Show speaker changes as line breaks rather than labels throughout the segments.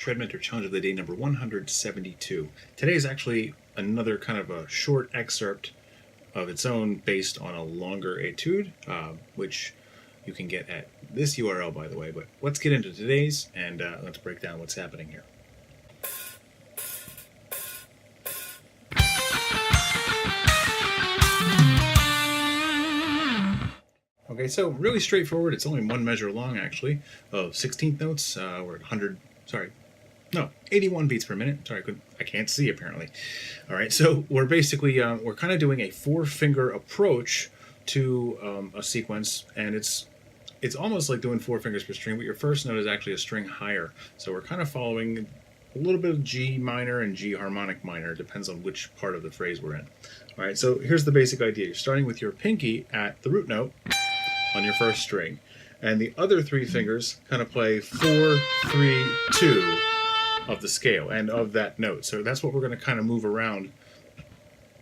ShredMentor Challenge of the Day number 172. Today is actually another kind of a short excerpt of its own based on a longer etude, which you can get at this URL, by the way. But let's get into today's and let's break down what's happening here. Okay, so really straightforward. It's only one measure long, actually, of 16th notes. We're at 81 beats per minute. Sorry, I can't see apparently. All right, so we're basically we're kind of doing a four-finger approach to a sequence, and it's almost like doing 4 fingers per string, but your first note is actually a string higher. So we're kind of following a little bit of G minor and G harmonic minor. It depends on which part of the phrase we're in. All right, so here's the basic idea. You're starting with your pinky at the root note on your first string, and the other 3 fingers kind of play 4, 3, 2 of the scale and of that note. So that's what we're going to kind of move around,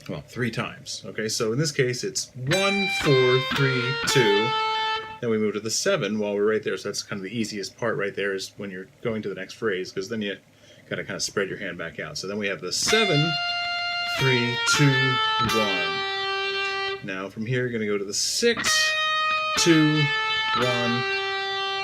well, 3 times. Okay, so in this case it's 1, 4, 3, 2. Then we move to the 7 while we're right there. So that's kind of the easiest part right there, is when you're going to the next phrase, because then you got to kind of spread your hand back out. So then we have the 7, 3, 2, 1. Now from here you're going to go to the 6, 2, 1,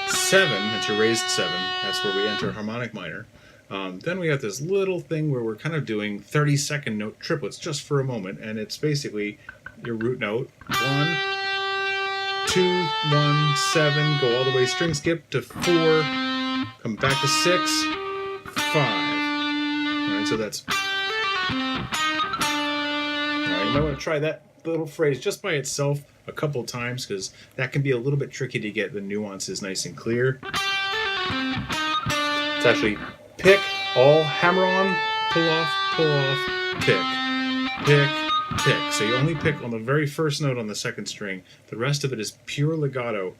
7. That's your raised 7. That's where we enter harmonic minor. Then we have this little thing where we're kind of doing 30-second note triplets just for a moment, and it's basically your root note, 1, 2, 1, 7, go all the way string skip to 4, come back to 6, 5. All right, so that's... All right, you might want to try that little phrase just by itself a couple times, because that can be a little bit tricky to get the nuances nice and clear. It's actually pick, all, hammer on, pull off, pick, pick, pick. So you only pick on the very first note on the second string. The rest of it is pure legato.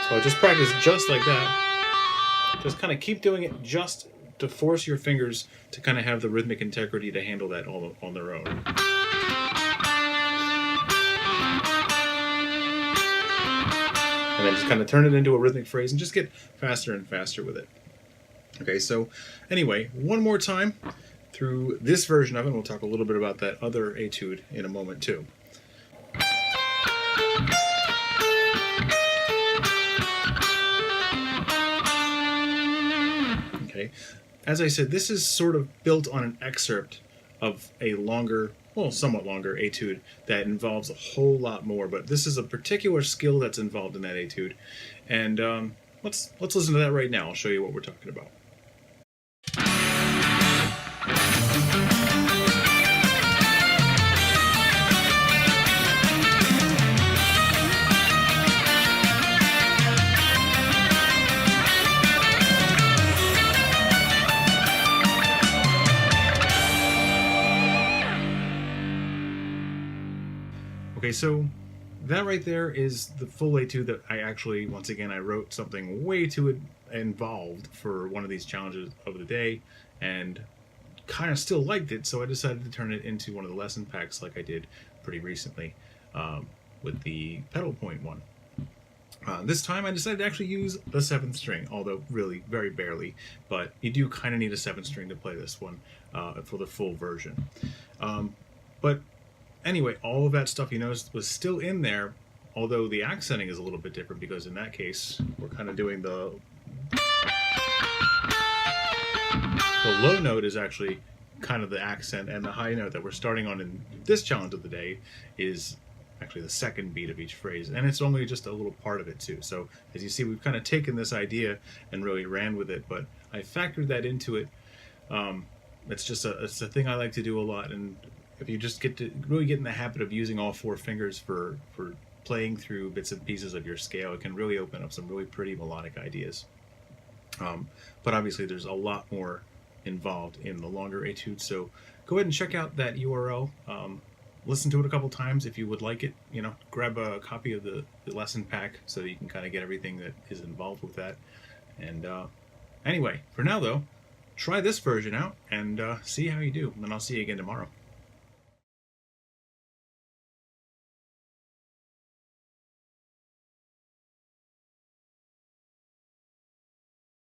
So just practice just like that. Just kind of keep doing it just to force your fingers to kind of have the rhythmic integrity to handle that all on their own. And then just kind of turn it into a rhythmic phrase and just get faster and faster with it. Okay, so anyway, one more time through this version of it, and we'll talk a little bit about that other etude in a moment too. Okay, as I said, this is sort of built on an excerpt of a longer, well, somewhat longer etude that involves a whole lot more, but this is a particular skill that's involved in that etude. And let's listen to that right now. I'll show you what we're talking about. Okay, so that right there is the full etude that I actually, once again, I wrote something way too involved for one of these challenges of the day, and kind of still liked it, so I decided to turn it into one of the lesson packs like I did pretty recently with the pedal point one. This time I decided to actually use the 7th string, although really very barely, but you do kind of need a 7th string to play this one for the full version. But anyway, all of that stuff you noticed was still in there, although the accenting is a little bit different, because in that case we're kind of doing the low note is actually kind of the accent, and the high note that we're starting on in this challenge of the day is actually the second beat of each phrase, and it's only just a little part of it too. So as you see, we've kind of taken this idea and really ran with it, but I factored that into it. It's a thing I like to do a lot, and if you just really get in the habit of using all 4 fingers for playing through bits and pieces of your scale, it can really open up some really pretty melodic ideas. But obviously there's a lot more involved in the longer etude, so go ahead and check out that URL. Listen to it a couple times if you would like it. You know, grab a copy of the lesson pack so that you can kind of get everything that is involved with that. And anyway, for now though, try this version out and see how you do, and I'll see you again tomorrow.